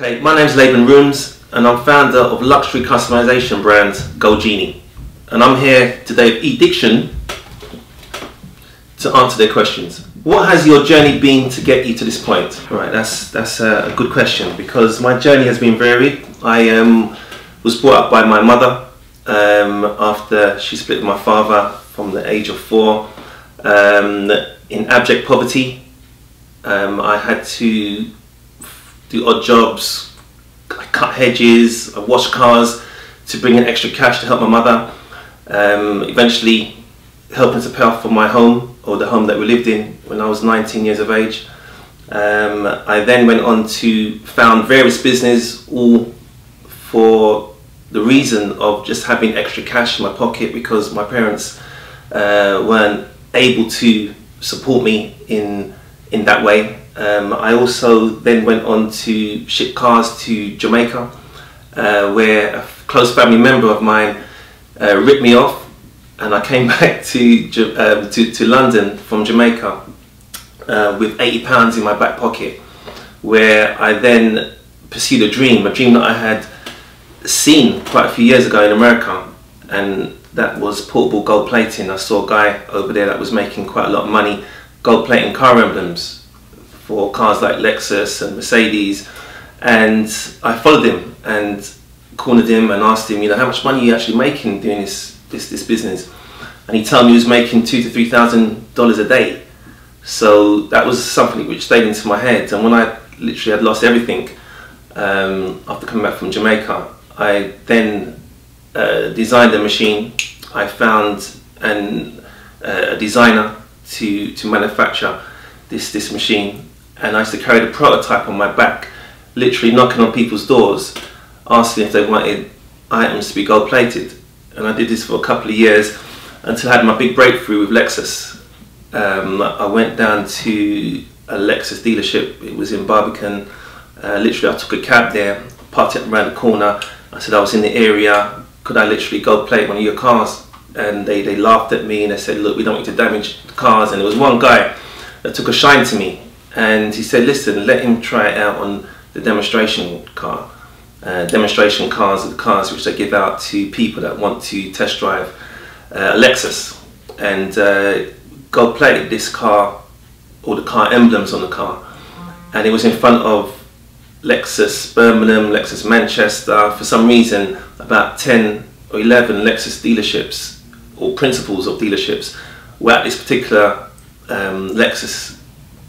Okay, my name's Laban and I'm founder of luxury customization brand Gold Genie, and I'm here today with Ediction to answer their questions. What has your journey been to get you to this point? All right, that's a good question, because my journey has been varied. I was brought up by my mother after she split with my father from the age of 4 in abject poverty. I had to do odd jobs. I cut hedges, I washed cars to bring in extra cash to help my mother. Eventually helping to pay off for my home, or the home that we lived in, when I was 19 years of age. I then went on to found various businesses, all for the reason of just having extra cash in my pocket, because my parents weren't able to support me in that way. I also then went on to ship cars to Jamaica, where a close family member of mine ripped me off, and I came back to London from Jamaica with £80 in my back pocket, where I then pursued a dream that I had seen quite a few years ago in America, and that was portable gold plating. I saw a guy over there that was making quite a lot of money gold plating car emblems for cars like Lexus and Mercedes, and I followed him and cornered him and asked him, how much money are you actually making doing this business? And he told me he was making $2,000 to $3,000 a day. So that was something which stayed into my head, and when I literally had lost everything after coming back from Jamaica, I then designed a machine. I found a designer to manufacture this machine, and I used to carry the prototype on my back, literally knocking on people's doors, asking if they wanted items to be gold plated. And I did this for a couple of years until I had my big breakthrough with Lexus. I went down to a Lexus dealership. It was in Barbican. Literally I took a cab there, parked it around the corner. I said I was in the area, could I literally gold plate one of your cars? And they laughed at me and they said, look, we don't want you to damage the cars. And there was one guy that took a shine to me, and he said, listen, let him try it out on the demonstration car. Demonstration cars are the cars which they give out to people that want to test drive a Lexus, and gold plated this car, all the car emblems on the car, and it was in front of Lexus Birmingham, Lexus Manchester. For some reason, about 10 or 11 Lexus dealerships, or principals of dealerships, were at this particular Lexus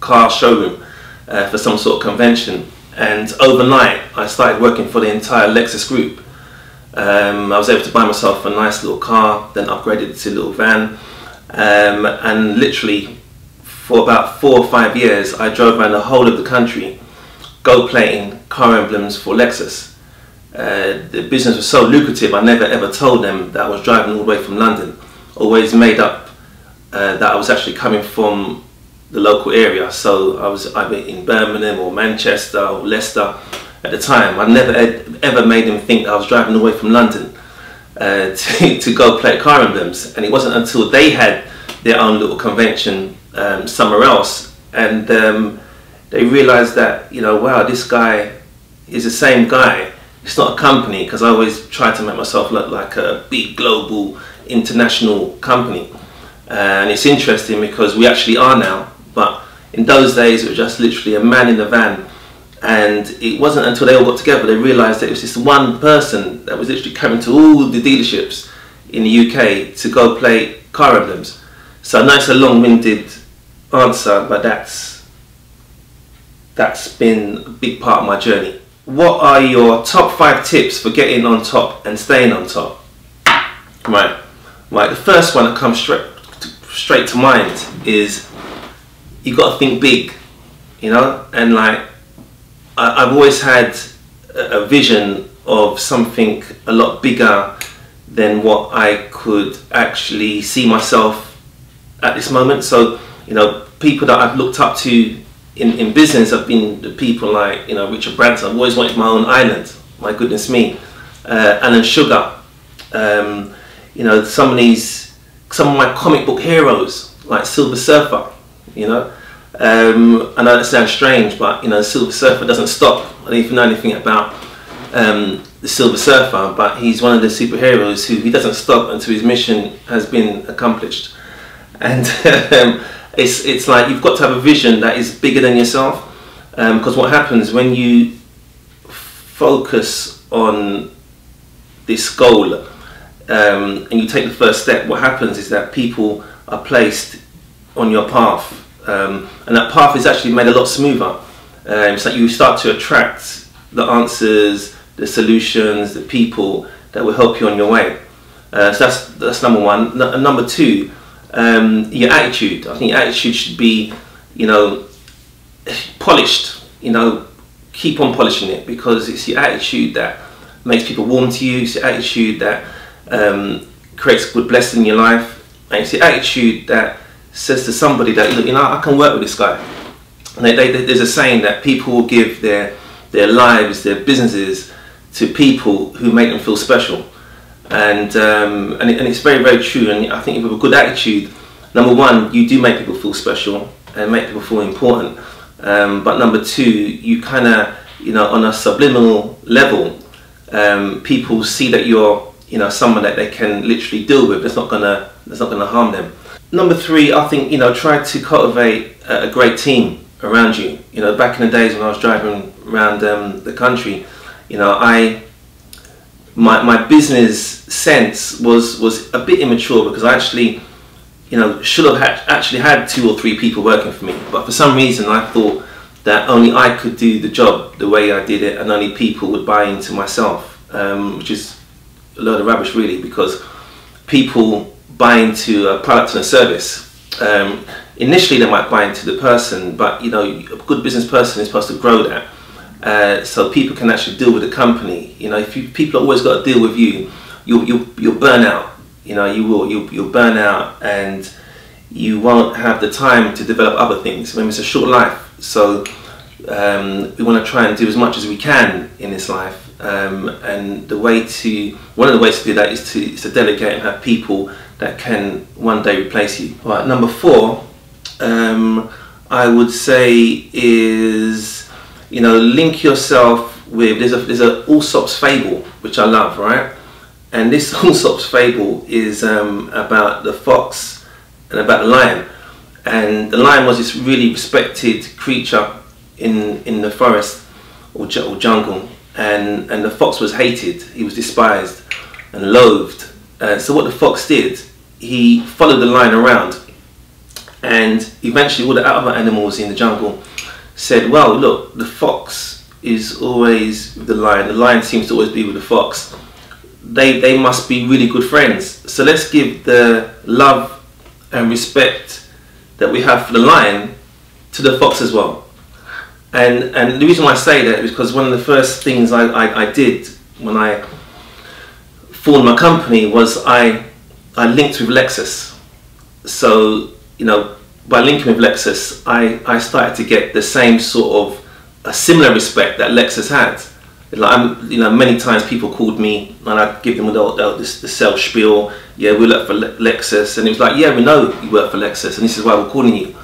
car showroom for some sort of convention. And overnight I started working for the entire Lexus group. I was able to buy myself a nice little car, then upgraded it to a little van, and literally for about 4 or 5 years I drove around the whole of the country gold plating car emblems for Lexus. The business was so lucrative, I never ever told them that I was driving all the way from London. Always made up that I was actually coming from the local area, so I was either in Birmingham or Manchester or Leicester at the time. I never ever made them think that I was driving away from London to go play car emblems. And it wasn't until they had their own little convention somewhere else, and they realised that, wow, this guy is the same guy. It's not a company, because I always try to make myself look like a big global international company. And it's interesting because we actually are now, but in those days it was just literally a man in a van, and it wasn't until they all got together they realised that it was this one person that was literally coming to all the dealerships in the UK to go play car emblems. So I know it's a long-winded answer, but that's been a big part of my journey. What are your top 5 tips for getting on top and staying on top? Right, the first one that comes straight to mind is you got to think big, and like I've always had a vision of something a lot bigger than what I could actually see myself at this moment. So people that I've looked up to in business have been the people like Richard Branson. I've always wanted my own island, my goodness me. Alan Sugar, some of my comic book heroes like Silver Surfer, I know that sounds strange, but you know, the Silver Surfer doesn't stop. I don't even know anything about the Silver Surfer, but he's one of the superheroes who he doesn't stop until his mission has been accomplished. And it's like you've got to have a vision that is bigger than yourself, because what happens when you focus on this goal and you take the first step, what happens is that people are placed on your path, and that path is actually made a lot smoother. So you start to attract the answers, the solutions, the people that will help you on your way. So that's number one. Number two, your attitude. I think your attitude should be, you know, polished. You know, keep on polishing it, because it's your attitude that makes people warm to you. It's your attitude that creates good blessing in your life, and it's your attitude that says to somebody that, look, you know, I can work with this guy. And there's a saying that people will give their lives, their businesses, to people who make them feel special, and it's very, very true. And I think if you have a good attitude, number one, you do make people feel special and make people feel important. But number two, you kind of, you know, on a subliminal level, people see that you're, you know, someone that they can literally deal with. That's not gonna harm them. Number three, I think, you know, try to cultivate a great team around you. You know, back in the days when I was driving around the country, you know, my business sense was a bit immature, because I actually, you know, should have actually had 2 or 3 people working for me, but for some reason I thought that only I could do the job the way I did it, and only people would buy into myself, which is a load of rubbish really, because people buy into a product and a service. Initially they might buy into the person, but you know, a good business person is supposed to grow that. So people can actually deal with the company. You know, if people always got to deal with you, you'll burn out. You know, you'll burn out, and you won't have the time to develop other things. Remember, it's a short life, so we want to try and do as much as we can in this life. And one of the ways to do that is to delegate and have people that can one day replace you. Right, number 4, I would say is, you know, link yourself with, there's a Aesop's fable which I love, right? And this Aesop's fable is about the fox and about the lion. And the lion was this really respected creature in the forest or jungle, and the fox was hated. He was despised and loathed. So what the fox did, he followed the lion around, and eventually all the other animals in the jungle said, well, look, the fox is always with the lion seems to always be with the fox. They must be really good friends. So let's give the love and respect that we have for the lion to the fox as well. And the reason why I say that is because one of the first things I did when I formed my company was I linked with Lexus. So, you know, by linking with Lexus, I started to get the same sort of a similar respect that Lexus had. Like, you know, many times people called me and I'd give them the sales spiel. Yeah, we work for Lexus, and it was like, yeah, we know you work for Lexus, and this is why we're calling you.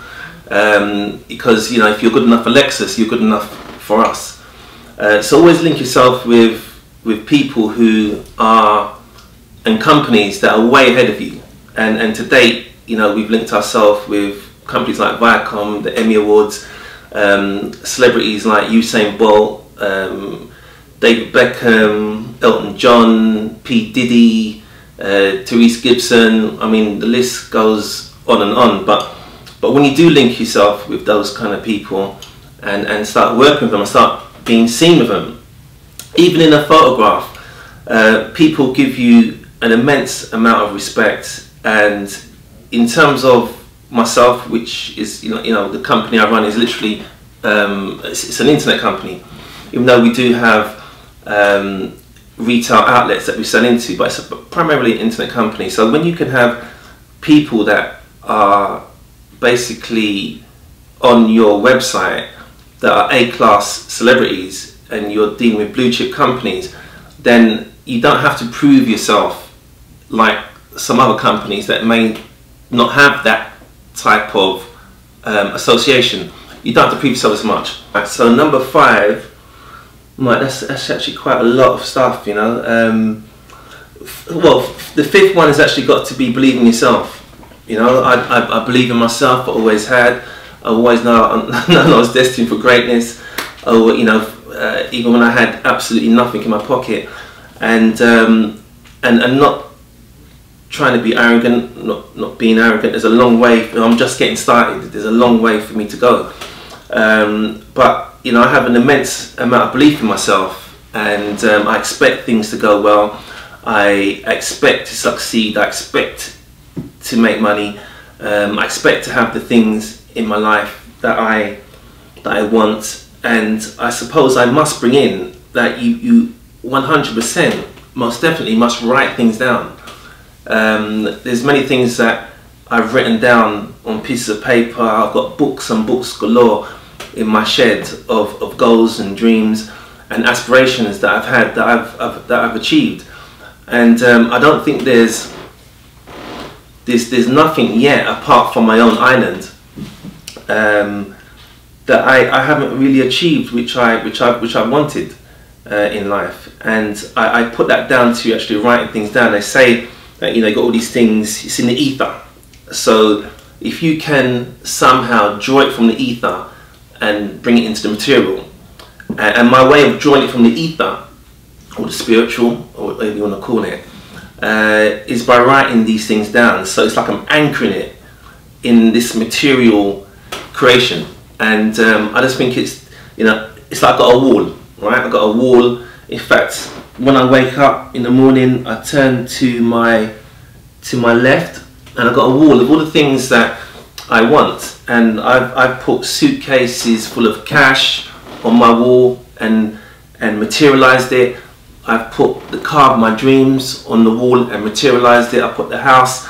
Because, you know, if you're good enough for Lexus, you're good enough for us. So always link yourself with people who are, and companies that are way ahead of you. And to date, you know, we've linked ourselves with companies like Viacom, the Emmy Awards, celebrities like Usain Bolt, David Beckham, Elton John, P. Diddy, Therese Gibson. I mean, the list goes on and on. But when you do link yourself with those kind of people and start working with them and start being seen with them, even in a photograph, people give you an immense amount of respect. And in terms of myself, which is, you know, the company I run is literally it's an internet company, even though we do have retail outlets that we sell into, but it's primarily an internet company. So when you can have people that are basically on your website that are A-class celebrities, and you're dealing with blue chip companies, then you don't have to prove yourself like some other companies that may not have that type of association. You don't have to prove yourself as much. Right, so number 5, right, that's actually quite a lot of stuff, you know. Well, the 5th one has actually got to be believe in yourself. You know, I believe in myself. I always had. I always know I was destined for greatness. Oh, you know, even when I had absolutely nothing in my pocket, and not trying to be arrogant, not being arrogant. There's a long way. I'm just getting started. There's a long way for me to go. But you know, I have an immense amount of belief in myself, and I expect things to go well. I expect to succeed. I expect to make money. I expect to have the things in my life that I want, and I suppose I must bring in that you 100% most definitely must write things down. There's many things that I've written down on pieces of paper. I've got books and books galore in my shed of goals and dreams and aspirations that I've had, that I've achieved, and I don't think there's nothing yet apart from my own island that I haven't really achieved, which I wanted in life, and I put that down to actually writing things down. They say that, you know, you got all these things, it's in the ether. So if you can somehow draw it from the ether and bring it into the material, and my way of drawing it from the ether, or the spiritual, or whatever you want to call it, is by writing these things down. So it's like I'm anchoring it in this material creation, and I just think it's, you know, it's like I've got a wall, right? I've got a wall. In fact, when I wake up in the morning, I turn to my left, and I've got a wall of all the things that I want, and I've put suitcases full of cash on my wall and materialized it. I've put the car of my dreams on the wall and materialized it. I put the house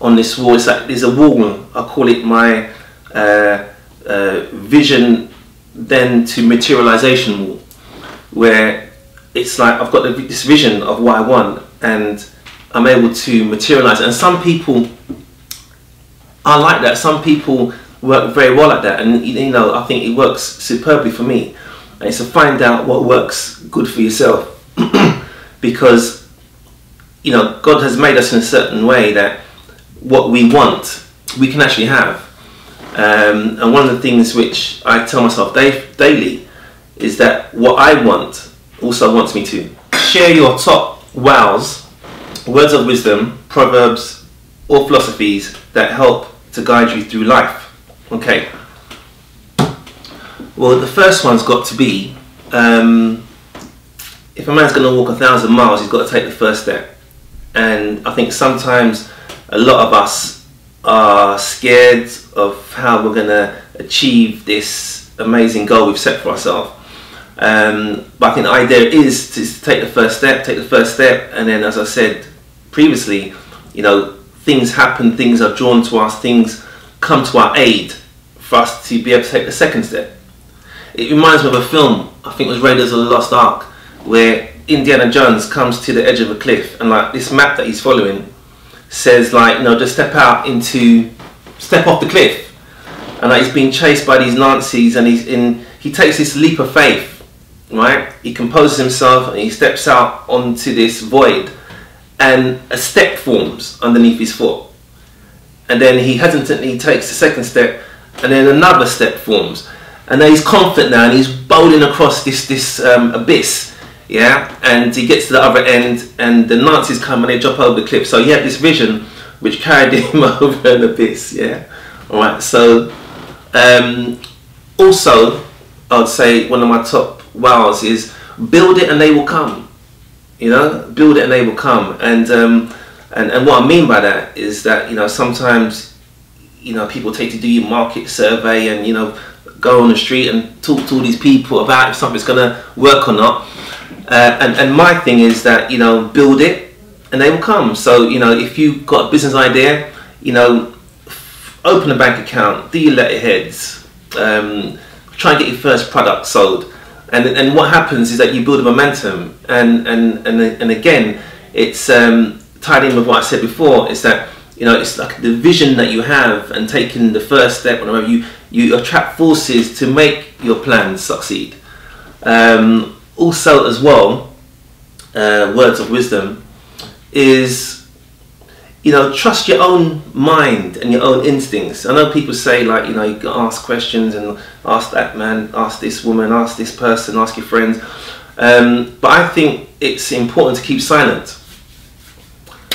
on this wall. It's like there's a wall. I call it my vision then to materialization wall, where it's like I've got this vision of what I want, and I'm able to materialize it. And some people are like that. Some people work very well at that, and you know, I think it works superbly for me. And it's to find out what works good for yourself, because you know, God has made us in a certain way that what we want we can actually have. And one of the things which I tell myself daily is that what I want also wants me to. Share your top wows, words of wisdom, proverbs, or philosophies that help to guide you through life. Okay. Well, the first one's got to be, if a man's going to walk 1,000 miles, he's got to take the first step. And I think sometimes a lot of us are scared of how we're going to achieve this amazing goal we've set for ourselves. But I think the idea is to take the first step, and then, as I said previously, you know, things happen, things are drawn to us, things come to our aid for us to be able to take the second step. It reminds me of a film, I think it was Raiders of the Lost Ark, where Indiana Jones comes to the edge of a cliff, and like this map that he's following says, like, you know, just step off the cliff, and like he's being chased by these Nazis, and he takes this leap of faith, right? He composes himself and he steps out onto this void, and a step forms underneath his foot, and then he hesitantly takes the second step, and then another step forms, and then he's confident now, and he's bowling across this abyss. Yeah, and he gets to the other end, and the Nazis come and they jump over the cliff. So he had this vision which carried him over an abyss. Yeah, all right. So also, I'd say one of my top wows is build it and they will come. You know, build it and they will come. And what I mean by that is that, you know, sometimes, you know, people take to do your market survey and, you know, go on the street and talk to all these people about if something's gonna work or not. And my thing is that, you know, build it and they will come. So, you know, if you've got a business idea, you know, open a bank account, do your letterheads, try and get your first product sold. And what happens is that you build a momentum. And again, it's tied in with what I said before, is that You know, it's like the vision that you have and taking the first step, whatever, you attract forces to make your plans succeed. Also as well, words of wisdom is, you know, trust your own mind and your own instincts. I know people say, like, you know, you can ask questions and ask that man, ask this woman, ask this person, ask your friends. But I think it's important to keep silent.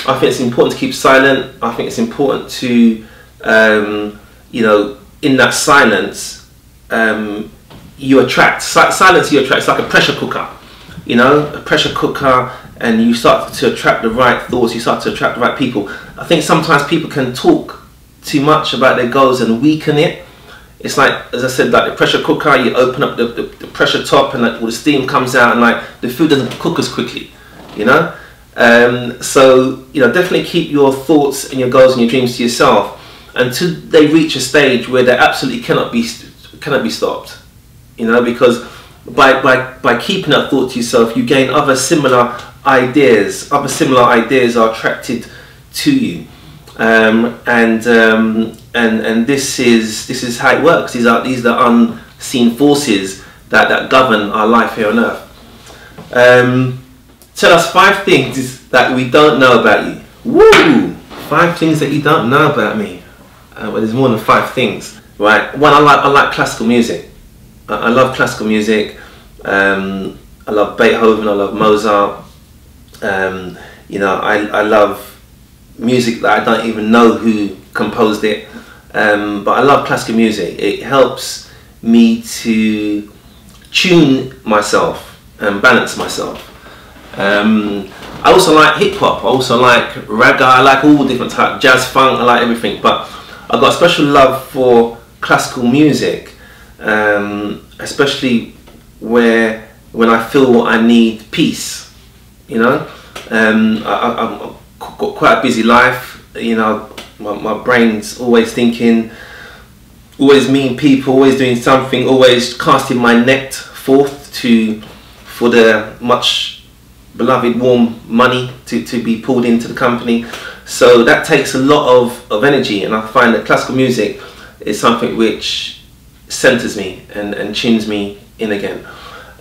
I think it's important to keep silent. I think it's important to, you know, in that silence, you attract. Silence you attract. It's like a pressure cooker, you know, a pressure cooker, and you start to attract the right thoughts. You start to attract the right people. I think sometimes people can talk too much about their goals and weaken it. It's like, as I said, like the pressure cooker, you open up the pressure top and like all the steam comes out, and like the food doesn't cook as quickly, you know. So, you know, definitely keep your thoughts and your goals and your dreams to yourself until they reach a stage where they absolutely cannot be stopped. You know, because by keeping that thought to yourself, you gain other similar ideas. Other similar ideas are attracted to you, and this is how it works. These are the unseen forces that govern our life here on earth. Tell us 5 things that we don't know about you. Woo! 5 things that you don't know about me. Well, there's more than 5 things. Right. One, I like classical music. I love classical music. I love Beethoven. I love Mozart. You know, I love music that I don't even know who composed it. But I love classical music. It helps me to tune myself and balance myself. I also like hip hop. I also like reggae. I like all different types, jazz, funk. I like everything. But I've got a special love for classical music, especially when I feel I need peace. You know, I've got quite a busy life. You know, my brain's always thinking, always meeting people, always doing something, always casting my net forth for the much beloved warm money to be pulled into the company. So that takes a lot of energy, and I find that classical music is something which centers me and tunes me in again.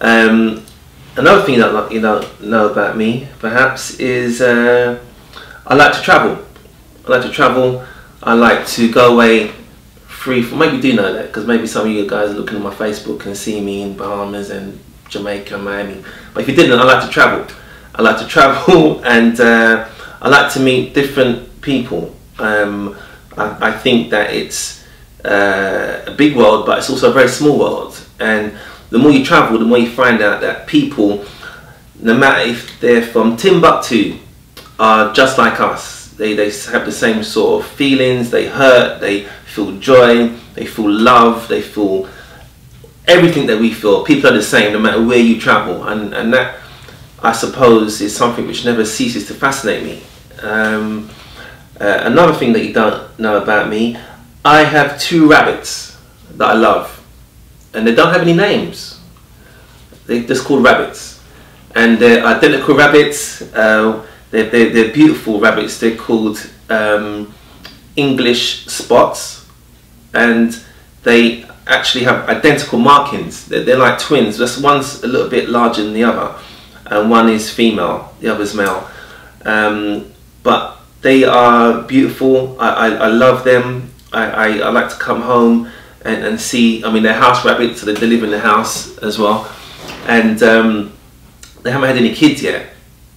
Another thing that you don't know about me perhaps is I like to travel. I like to go away free from, maybe you do know that, because maybe some of you guys are looking at my Facebook and see me in Bahamas and Jamaica, Miami. But if you didn't, I like to travel. I like to travel, and I like to meet different people. I think that it's a big world, but it's also a very small world. And the more you travel, the more you find out that people, no matter if they're from Timbuktu, are just like us. They have the same sort of feelings. They hurt, they feel joy, they feel love, they feel everything that we feel. People are the same no matter where you travel, and that, I suppose, is something which never ceases to fascinate me. Another thing that you don't know about me, I have 2 rabbits that I love, and they don't have any names. They're just called rabbits, and they're identical rabbits. They're beautiful rabbits. They're called English spots, and they actually have identical markings. They're like twins. Just one's a little bit larger than the other, and one is female, the other's male. But they are beautiful. I love them. I like to come home and see. I mean, they're house rabbits, so they live in the house as well. And they haven't had any kids yet.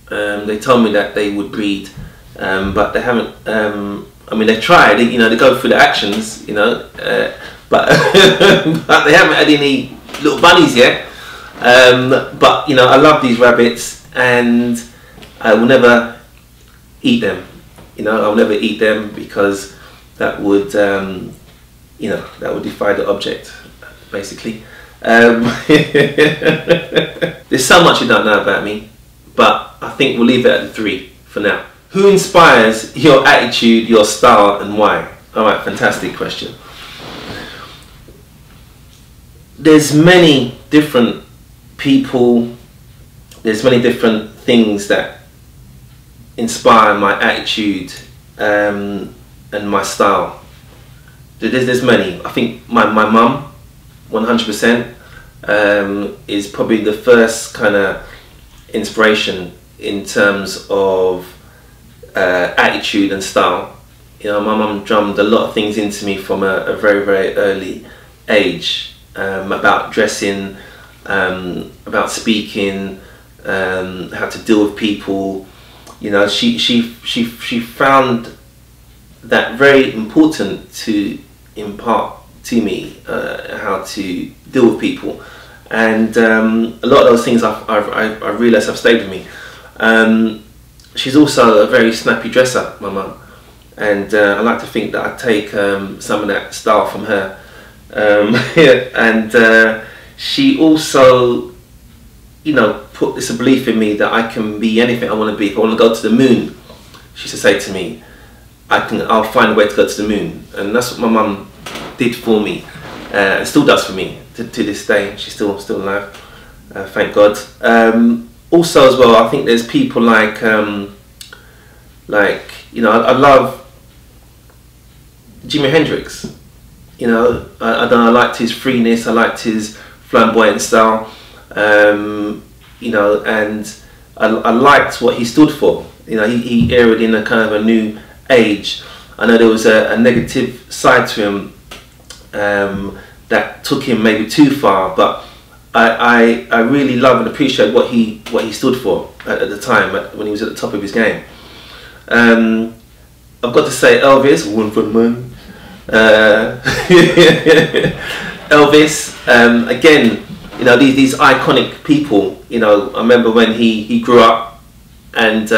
They told me that they would breed, but they haven't. I mean, they tried. They go through the actions, but but they haven't had any little bunnies yet. But I love these rabbits, and I will never eat them. I'll never eat them, because that would that would defy the object, basically. There's so much you don't know about me, but I think we'll leave it at the 3 for now. Who inspires your attitude, your style, and why? Alright, fantastic question. There's many different people, there's many different things that inspire my attitude and and my style. There's many. I think my mum, 100%, is probably the first kind of inspiration in terms of attitude and style. You know, my mum drummed a lot of things into me from a very, very early age, about dressing, about speaking, how to deal with people. You know, she found that very important to impart to me, how to deal with people, and a lot of those things I realised have stayed with me. She's also a very snappy dresser, my mum, and I like to think that I take some of that style from her. And she also, you know, put this belief in me that I can be anything I want to be. If I want to go to the moon, she used to say to me, I'll find a way to go to the moon. And that's what my mum did for me, and still does for me to this day. She's still alive, thank God. Also as well, I think there's people like you know, I love Jimi Hendrix. You know, I liked his freeness, I liked his flamboyant style, you know, and I liked what he stood for. You know, he erred in a kind of a new age. I know there was a negative side to him that took him maybe too far, but I really love and appreciate what he stood for at the time, when he was at the top of his game. I've got to say Elvis, one for the money. Elvis, again, you know, these iconic people. You know, I remember when he grew up, and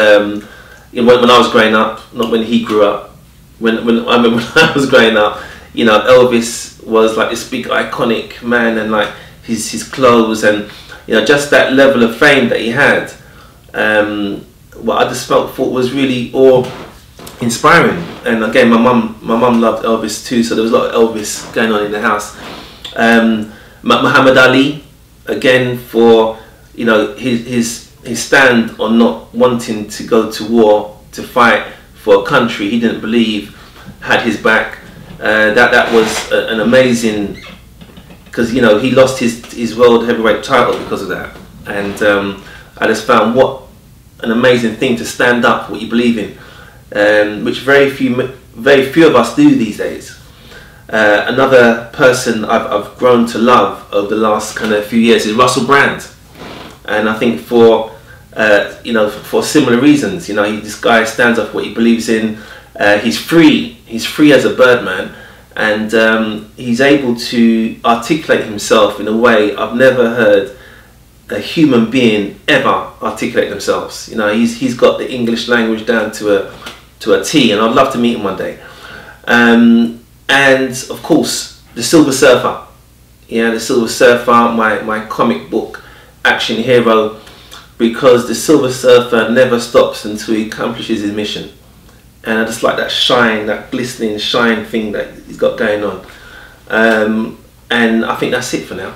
you know, when I was growing up, not when he grew up. When I remember when I was growing up, you know, Elvis was like this big iconic man, and like his clothes, and you know, just that level of fame that he had. What I just thought was really awe-inspiring. And again, my mum loved Elvis too, so there was a lot of Elvis going on in the house. Muhammad Ali, again, for, you know, his stand on not wanting to go to war to fight for a country he didn't believe had his back. That was an amazing, because, you know, he lost his world heavyweight title because of that. And I just found what an amazing thing to stand up for what you believe in, which very few of us do these days. Another person I've grown to love over the last kind of few years is Russell Brand, and I think for you know, for similar reasons. You know, this guy stands up for what he believes in. He's free as a bird, man, and he's able to articulate himself in a way I've never heard a human being ever articulate themselves. You know, he's got the English language down to a T, and I'd love to meet him one day. And of course, the Silver Surfer. Yeah, the Silver Surfer, my comic book action hero, because the Silver Surfer never stops until he accomplishes his mission. And I just like that shine, that glistening shine thing that he's got going on. And I think that's it for now.